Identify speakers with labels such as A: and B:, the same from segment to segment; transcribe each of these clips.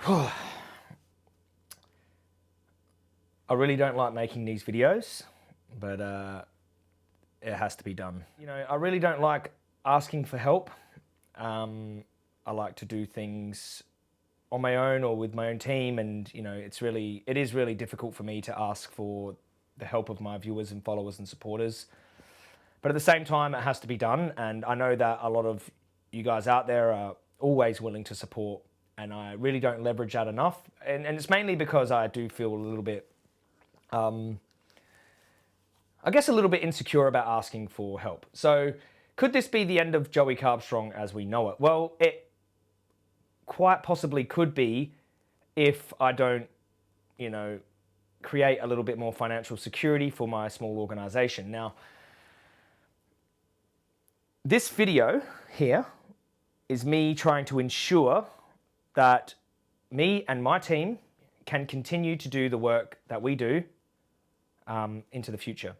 A: I really don't like making these videos, but it has to be done. You know, I really don't like asking for help. I like to do things on my own or with my own team, and you know, it is really difficult for me to ask for the help of my viewers and followers and supporters. But at the same time, it has to be done, and I know that a lot of you guys out there are always willing to support, and I really don't leverage that enough. And it's mainly because I do feel a little bit, I guess, a little bit insecure about asking for help. So could this be the end of Joey Carbstrong as we know it? Well, it quite possibly could be if I don't, you know, create a little bit more financial security for my small organization. Now, this video here is me trying to ensure that me and my team can continue to do the work that we do into the future.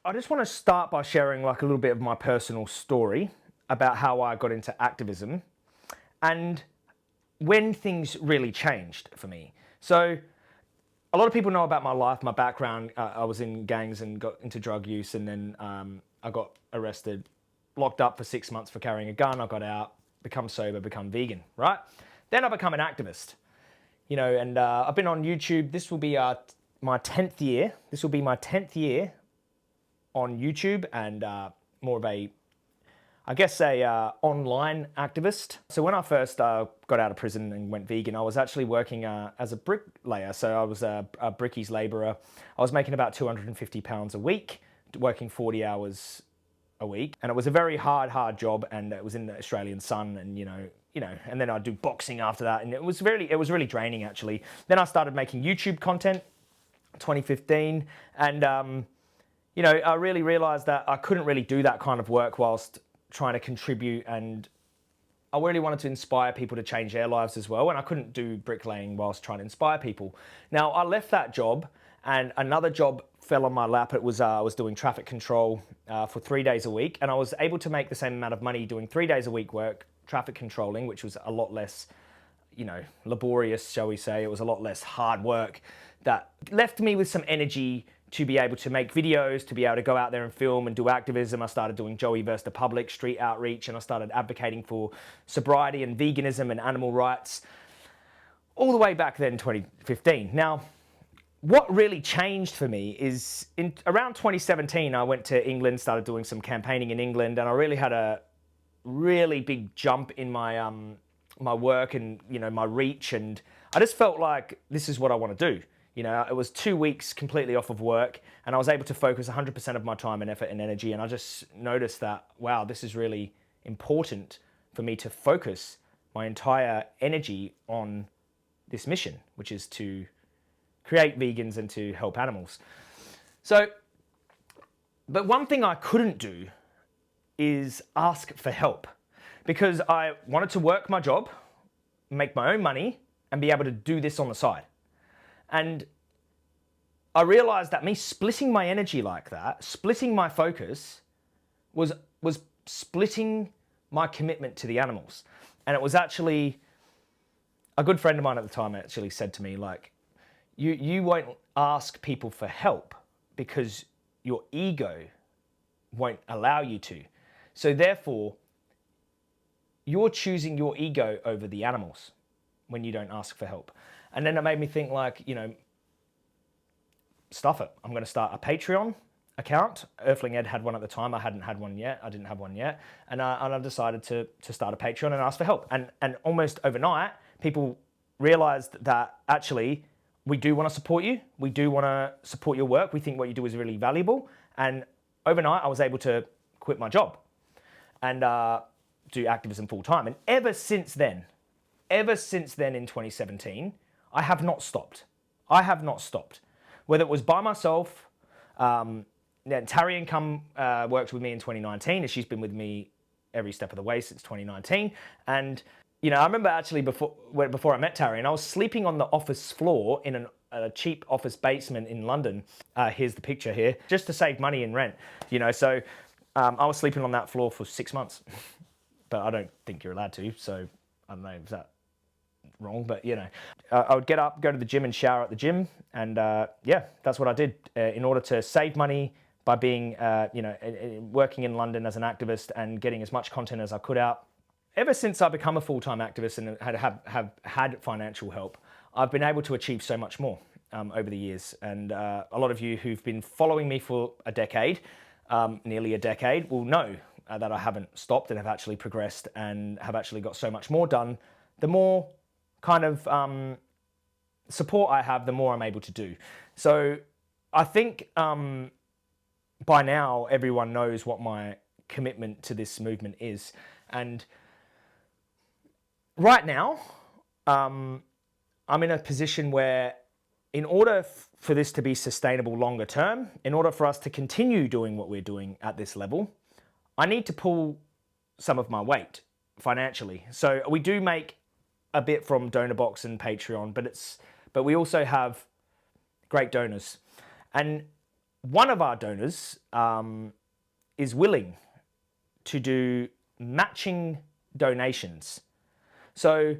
A: I just want to start by sharing like a little bit of my personal story about how I got into activism and when things really changed for me. So a lot of people know about my life, my background. I was in gangs and got into drug use, and then I got arrested, locked up for 6 months for carrying a gun. I got out, become sober, become vegan, right? Then I become an activist, you know, and I've been on YouTube. This will be my 10th year. This will be my 10th year on YouTube, and more of a, I guess, a online activist. So when I first got out of prison and went vegan, I was actually working as a bricklayer. So I was a brickies labourer. I was making about £250 a week, working 40 hours a week, and it was a very hard job, and it was in the Australian sun, and you know, and then I'd do boxing after that, and it was really draining actually. Then I started making YouTube content, 2015, and you know, I really realised that I couldn't really do that kind of work whilst trying to contribute, and I really wanted to inspire people to change their lives as well, and I couldn't do bricklaying whilst trying to inspire people. Now, I left that job, and another job fell on my lap. It was I was doing traffic control for 3 days a week, and I was able to make the same amount of money doing 3 days a week work, traffic controlling, which was a lot less, you know, laborious, shall we say. It was a lot less hard work that left me with some energy to be able to make videos, to be able to go out there and film and do activism. I started doing Joey versus the public, street outreach, and I started advocating for sobriety and veganism and animal rights all the way back then, 2015. Now, what really changed for me is around 2017, I went to England, started doing some campaigning in England, and I really had a really big jump in my my work and, you know, my reach, and I just felt like this is what I want to do. You know, it was 2 weeks completely off of work, and I was able to focus 100% of my time and effort and energy, and I just noticed that, wow, this is really important for me to focus my entire energy on this mission, which is to create vegans and to help animals. So, but one thing I couldn't do is ask for help, because I wanted to work my job, make my own money, and be able to do this on the side. And I realized that me splitting my energy like that, splitting my focus, was splitting my commitment to the animals. And it was actually, a good friend of mine at the time actually said to me, like, you won't ask people for help because your ego won't allow you to. So therefore, you're choosing your ego over the animals when you don't ask for help. And then it made me think, like, you know, stuff it. I'm going to start a Patreon account. Earthling Ed had one at the time. I hadn't had one yet. I didn't have one yet. And I decided to start a Patreon and ask for help. And almost overnight, people realized that actually we do want to support you. We do want to support your work. We think what you do is really valuable. And overnight, I was able to quit my job and do activism full time. And ever since then in 2017, I have not stopped. I have not stopped. Whether it was by myself, Tari Income worked with me in 2019, and she's been with me every step of the way since 2019. And you know, I remember actually before I met Tari, and I was sleeping on the office floor in a cheap office basement in London. Here's the picture here, just to save money in rent. You know, so I was sleeping on that floor for 6 months, but I don't think you're allowed to. So I don't know, is that wrong, but you know, I would get up, go to the gym and shower at the gym. And yeah, that's what I did in order to save money by being, working in London as an activist and getting as much content as I could out. Ever since I become a full-time activist and have had financial help, I've been able to achieve so much more over the years. And a lot of you who've been following me for a decade, nearly a decade, will know that I haven't stopped and have actually progressed and have actually got so much more done. The more kind of support I have, the more I'm able to do. So I think by now everyone knows what my commitment to this movement is. And right now, I'm in a position where in order for this to be sustainable longer term, in order for us to continue doing what we're doing at this level, I need to pull some of my weight financially. So we do make a bit from DonorBox and Patreon, but we also have great donors. And one of our donors is willing to do matching donations. So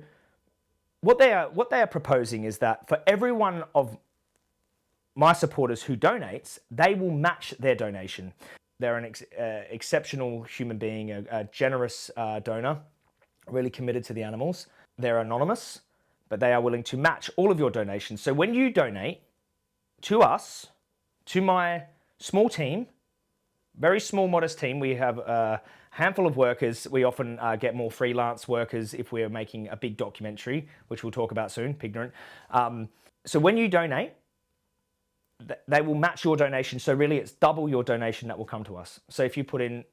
A: what they are proposing is that for every one of my supporters who donates, they will match their donation. They're an exceptional human being, a generous donor, really committed to the animals. They're anonymous, but they are willing to match all of your donations. So when you donate to us, to my small team, very small, modest team, we have a handful of workers. We often get more freelance workers if we're making a big documentary, which we'll talk about soon, Pignorant. So when you donate, they will match your donation. So really it's double your donation that will come to us. So if you put in,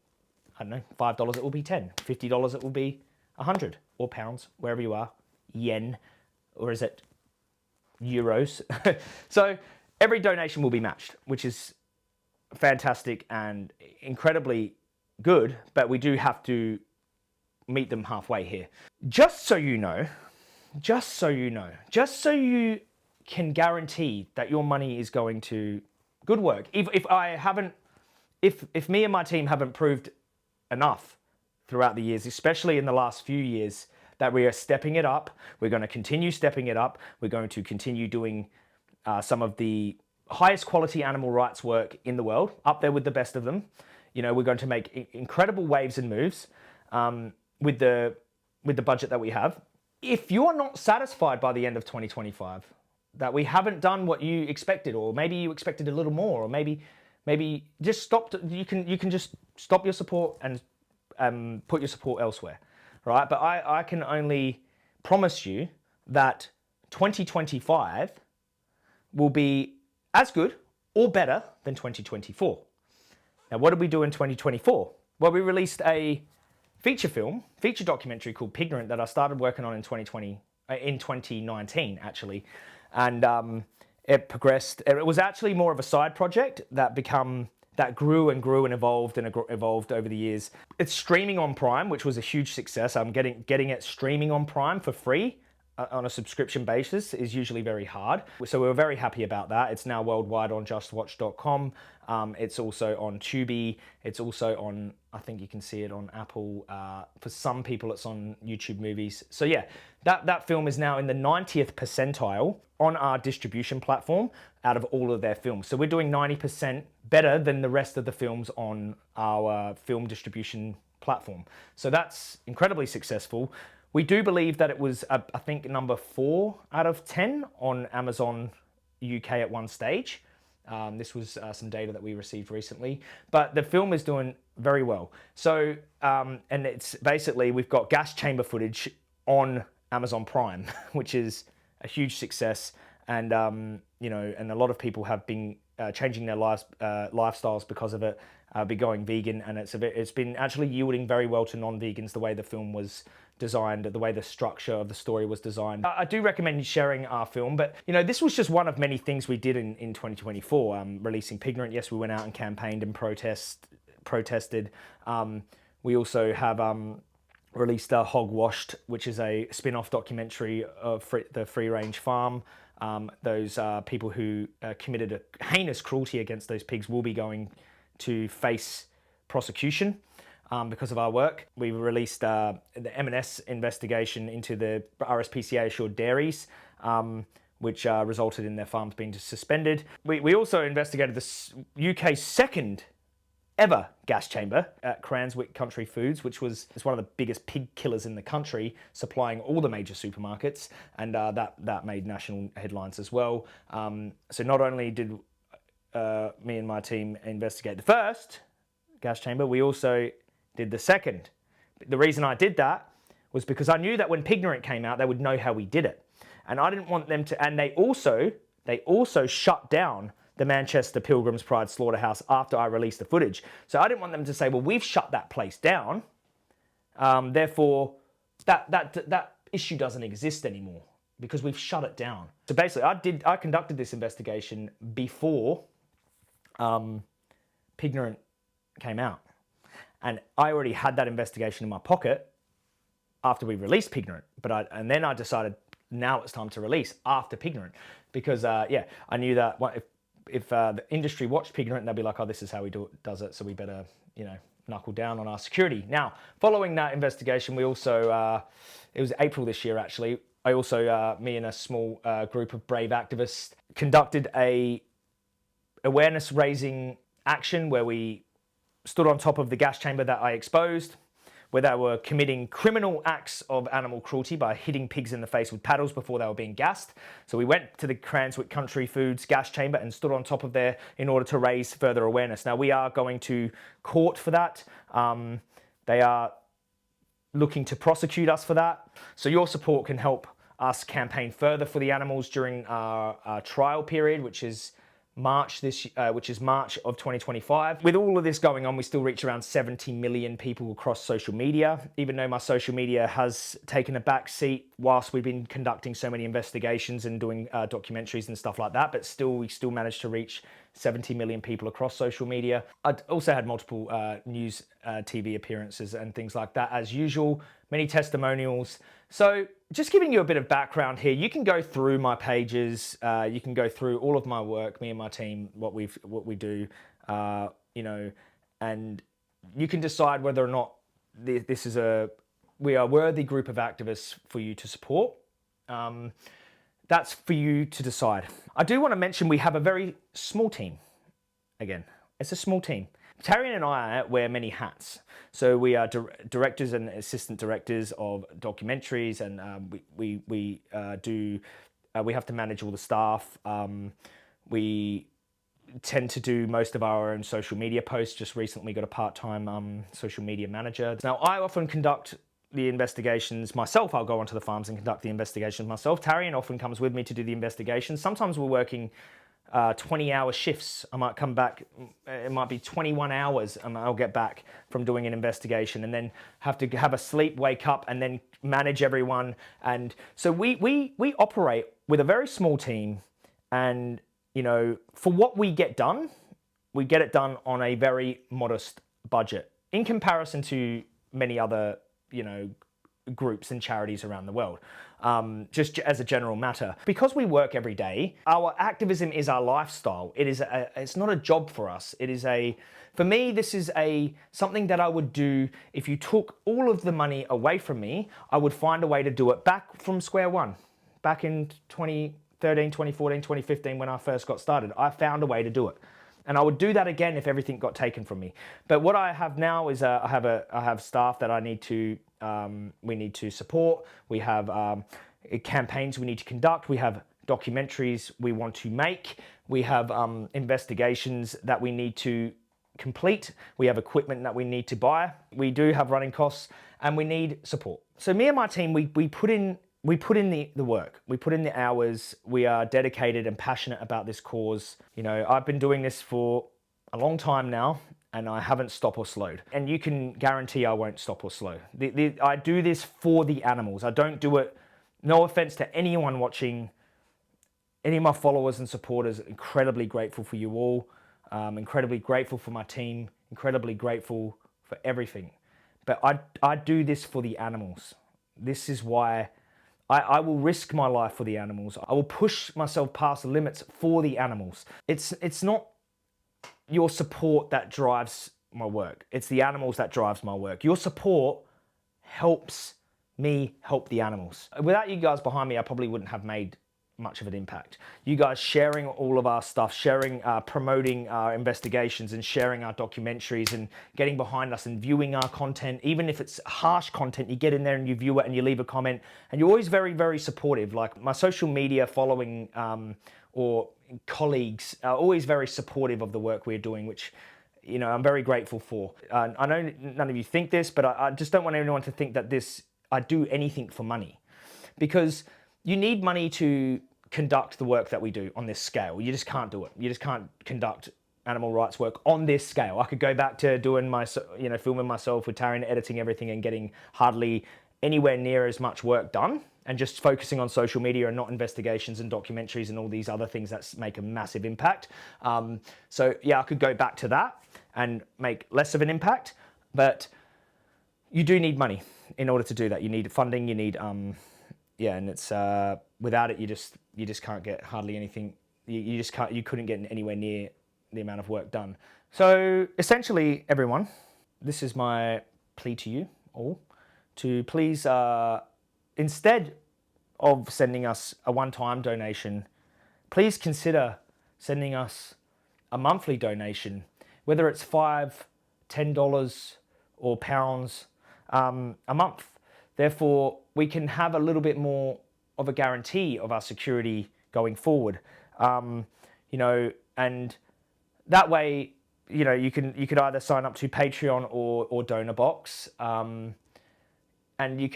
A: I don't know, $5, it will be 10, $50, it will be 100, or pounds, wherever you are, yen, or is it euros? So every donation will be matched, which is fantastic and incredibly good, but we do have to meet them halfway here. Just so you can guarantee that your money is going to good work. If me and my team haven't proved enough throughout the years, especially in the last few years, that we are stepping it up, we're going to continue stepping it up. We're going to continue doing some of the highest quality animal rights work in the world, up there with the best of them. You know, we're going to make incredible waves and moves with the budget that we have. If you're not satisfied by the end of 2025, that we haven't done what you expected, or maybe you expected a little more, or maybe just stop. You can just stop your support and put your support elsewhere, right? But I can only promise you that 2025 will be as good or better than 2024. Now, what did we do in 2024? Well, we released a feature documentary called Pignorant that I started working on in 2019 actually. And it progressed. It was actually more of a side project that grew and grew and evolved over the years. It's streaming on Prime, which was a huge success. I'm getting it streaming on Prime for free on a subscription basis is usually very hard. So we were very happy about that. It's now worldwide on justwatch.com. It's also on Tubi. It's also on, I think you can see it on Apple. For some people, it's on YouTube Movies. So yeah, that film is now in the 90th percentile on our distribution platform out of all of their films. So we're doing 90% better than the rest of the films on our film distribution platform. So that's incredibly successful. We do believe that it was, I think, number 4 out of 10 on Amazon UK at one stage. This was some data that we received recently, but the film is doing very well. So, and it's basically, we've got gas chamber footage on Amazon Prime, which is a huge success. And, and a lot of people have been changing their lifestyles because of it, be going vegan. And it's been actually yielding very well to non-vegans, the way the film was designed, the way the structure of the story was designed. I do recommend sharing our film, but this was just one of many things we did in 2024. Releasing Pignorant, yes, we went out and campaigned and protested. We also have released Hog Washed, which is a spin-off documentary of the free-range farm. Those people who committed a heinous cruelty against those pigs will be going to face prosecution. because of our work. We released the M&S investigation into the RSPCA assured dairies, which resulted in their farms being suspended. We also investigated the UK's second ever gas chamber at Cranswick Country Foods, which is one of the biggest pig killers in the country, supplying all the major supermarkets, and that made national headlines as well. So not only did me and my team investigate the first gas chamber, we also did the second. The reason I did that was because I knew that when Pignorant came out, they would know how we did it, and I didn't want them to. And they also shut down the Manchester Pilgrim's Pride slaughterhouse after I released the footage. So I didn't want them to say, well, we've shut that place down, therefore that issue doesn't exist anymore because we've shut it down. So basically I conducted this investigation before Pignorant came out. And I already had that investigation in my pocket after we released Pignorant. And then I decided now it's time to release after Pignorant because I knew that if the industry watched Pignorant, they'd be like, oh, this is how he does it, so we better, knuckle down on our security. Now, following that investigation, we also, it was April this year actually, I also, me and a small group of brave activists conducted a awareness raising action where we stood on top of the gas chamber that I exposed, where they were committing criminal acts of animal cruelty by hitting pigs in the face with paddles before they were being gassed. So we went to the Cranswick Country Foods gas chamber and stood on top of there in order to raise further awareness. Now we are going to court for that. They are looking to prosecute us for that. So your support can help us campaign further for the animals during our trial period, which is March of 2025. With all of this going on, we still reach around 70 million people across social media, even though my social media has taken a back seat whilst we've been conducting so many investigations and doing documentaries and stuff like that, but we still managed to reach 70 million people across social media. I also had multiple news TV appearances and things like that as usual, many testimonials. So just giving you a bit of background here, you can go through my pages, you can go through all of my work, me and my team, what we do, and you can decide whether or not we are a worthy group of activists for you to support. That's for you to decide. I do want to mention we have a very small team. Again, it's a small team. Tarian and I wear many hats. So we are directors and assistant directors of documentaries, and we have to manage all the staff. We tend to do most of our own social media posts. Just recently got a part-time social media manager. Now I often conduct the investigations myself. I'll go onto the farms and conduct the investigations myself. Tarian often comes with me to do the investigations. Sometimes we're working 20-hour shifts. I might come back, it might be 21 hours and I'll get back from doing an investigation and then have to have a sleep, wake up and then manage everyone. And so we operate with a very small team, and for what we get done, we get it done on a very modest budget in comparison to many other groups and charities around the world. Just as a general matter, because we work every day, our activism is our lifestyle. It's not a job for us. For me, this is something that I would do. If you took all of the money away from me, I would find a way to do it back from square one. Back in 2013, 2014, 2015, when I first got started, I found a way to do it. And I would do that again if everything got taken from me. But what I have now is I have staff that we need to support. We have campaigns we need to conduct. We have documentaries we want to make. We have investigations that we need to complete. We have equipment that we need to buy. We do have running costs and we need support. So me and my team, we put in the work, we put in the hours, we are dedicated and passionate about this cause. I've been doing this for a long time now and I haven't stopped or slowed. And you can guarantee I won't stop or slow. I do this for the animals. I don't do it, no offense to anyone watching, any of my followers and supporters, incredibly grateful for you all, incredibly grateful for my team, incredibly grateful for everything. But I do this for the animals. This is why I will risk my life for the animals. I will push myself past the limits for the animals. It's not your support that drives my work. It's the animals that drives my work. Your support helps me help the animals. Without you guys behind me, I probably wouldn't have made much of an impact. You guys sharing all of our stuff, sharing, promoting our investigations and sharing our documentaries and getting behind us and viewing our content, even if it's harsh content, you get in there and you view it and you leave a comment, and you're always very, very supportive. Like my social media following or colleagues are always very supportive of the work we're doing, which, you know, I'm very grateful for. I know none of you think this, but I just don't want anyone to think that I do anything for money, because you need money to conduct the work that we do on this scale. You just can't do it. You just can't conduct animal rights work on this scale. I could go back to doing filming myself with Taryn, editing everything and getting hardly anywhere near as much work done, and just focusing on social media and not investigations and documentaries and all these other things that make a massive impact. So yeah, I could go back to that and make less of an impact, but you do need money in order to do that. You need funding, you need, and it's, without it, you just can't get hardly anything. You couldn't get anywhere near the amount of work done. So essentially, everyone, this is my plea to you all, to please, instead of sending us a one-time donation, please consider sending us a monthly donation, whether it's $5, $10 or pounds a month. Therefore, we can have a little bit more of a guarantee of our security going forward. And that way, you could either sign up to Patreon or DonorBox, and you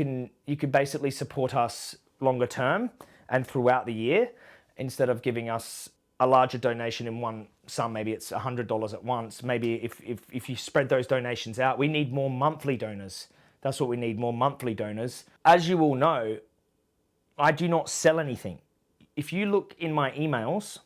A: could basically support us longer term and throughout the year, instead of giving us a larger donation in one sum. Maybe it's $100 at once. Maybe if you spread those donations out, we need more monthly donors. That's what we need, more monthly donors. As you all know, I do not sell anything. If you look in my emails,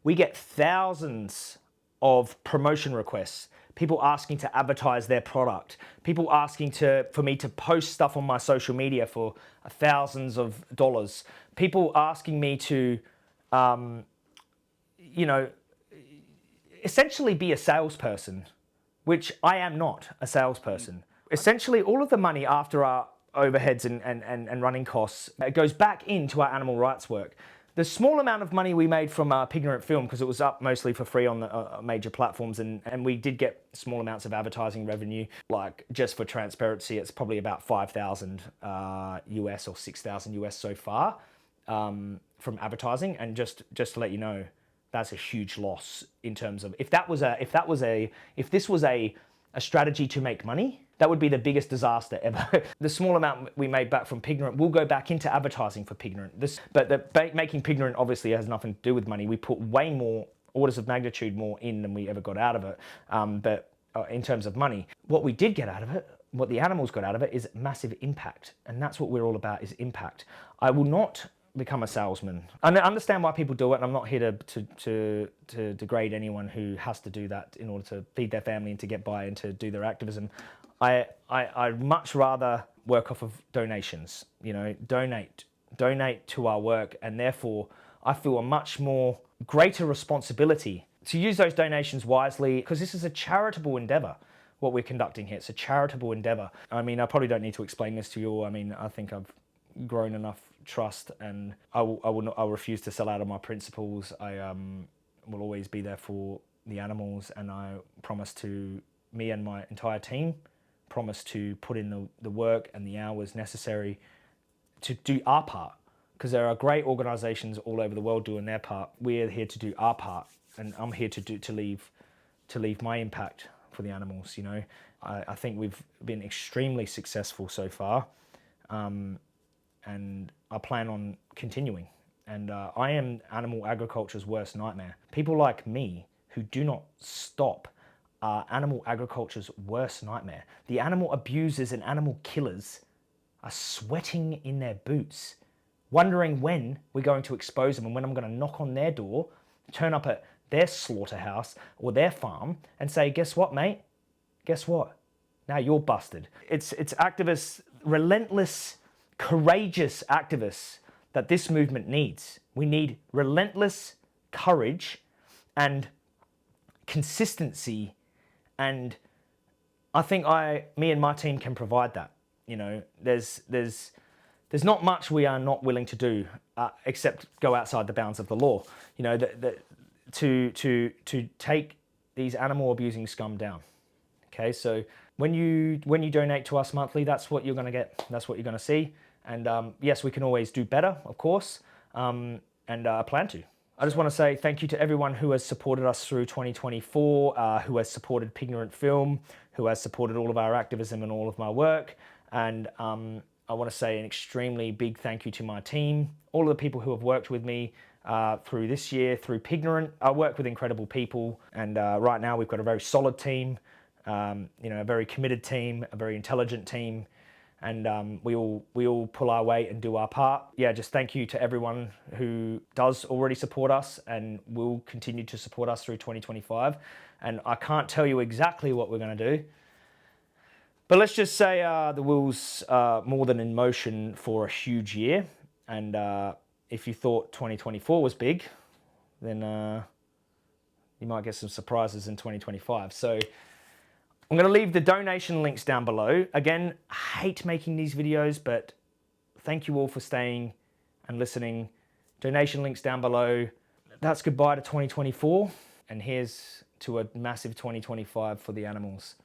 A: we get thousands of promotion requests, people asking to advertise their product, people asking for me to post stuff on my social media for thousands of dollars, people asking me to, essentially be a salesperson, which I am not a salesperson. Essentially, all of the money after our overheads and running costs goes back into our animal rights work. The small amount of money we made from Pignorant Film, because it was up mostly for free on the major platforms, and we did get small amounts of advertising revenue. Like, just for transparency, it's probably about 5,000 US or 6,000 US so far from advertising. And just to let you know, that's a huge loss in terms of if this was a strategy to make money, that would be the biggest disaster ever. The small amount we made back from Pignorant will go back into advertising for Pignorant. Making Pignorant obviously has nothing to do with money. We put way more, orders of magnitude more in than we ever got out of it. But in terms of money, what we did get out of it, what the animals got out of it, is massive impact. And that's what we're all about, is impact. I will not become a salesman. I understand why people do it, and I'm not here to degrade anyone who has to do that in order to feed their family and to get by and to do their activism. I'd much rather work off of donations, donate to our work, and therefore I feel a much more greater responsibility to use those donations wisely, because this is a charitable endeavor, what we're conducting here. It's a charitable endeavor. I mean, I probably don't need to explain this to you all. I mean, I think I've grown enough trust, and I'll refuse to sell out of my principles. I will always be there for the animals, and I promise to, me and my entire team, promise to put in the work and the hours necessary to do our part, because there are great organizations all over the world doing their part. We're here to do our part, and I'm here to leave my impact for the animals. I think we've been extremely successful so far, and I plan on continuing. And I am animal agriculture's worst nightmare. People like me who do not stop are animal agriculture's worst nightmare. The animal abusers and animal killers are sweating in their boots, wondering when we're going to expose them and when I'm going to knock on their door, turn up at their slaughterhouse or their farm and say, guess what, mate? Guess what? Now you're busted. It's activists, relentless, courageous activists that this movement needs. We need relentless courage and consistency and I think me and my team can provide that. You know, there's not much we are not willing to do, except go outside the bounds of the law. You know, to take these animal abusing scum down. Okay, so when you donate to us monthly, that's what you're going to get. That's what you're going to see. And yes, we can always do better, of course, and plan to. I just want to say thank you to everyone who has supported us through 2024, who has supported Pignorant Film, who has supported all of our activism and all of my work. And I want to say an extremely big thank you to my team, all of the people who have worked with me through this year, through Pignorant. I work with incredible people, and right now we've got a very solid team, you know, a very committed team, a very intelligent team, and we all pull our weight and do our part. Yeah, just thank you to everyone who does already support us and will continue to support us through 2025. And I can't tell you exactly what we're going to do, but let's just say the wheels are more than in motion for a huge year. And if you thought 2024 was big, then you might get some surprises in 2025. So I'm going to leave the donation links down below. Again, I hate making these videos, but thank you all for staying and listening. Donation links down below. That's goodbye to 2024. And here's to a massive 2025 for the animals.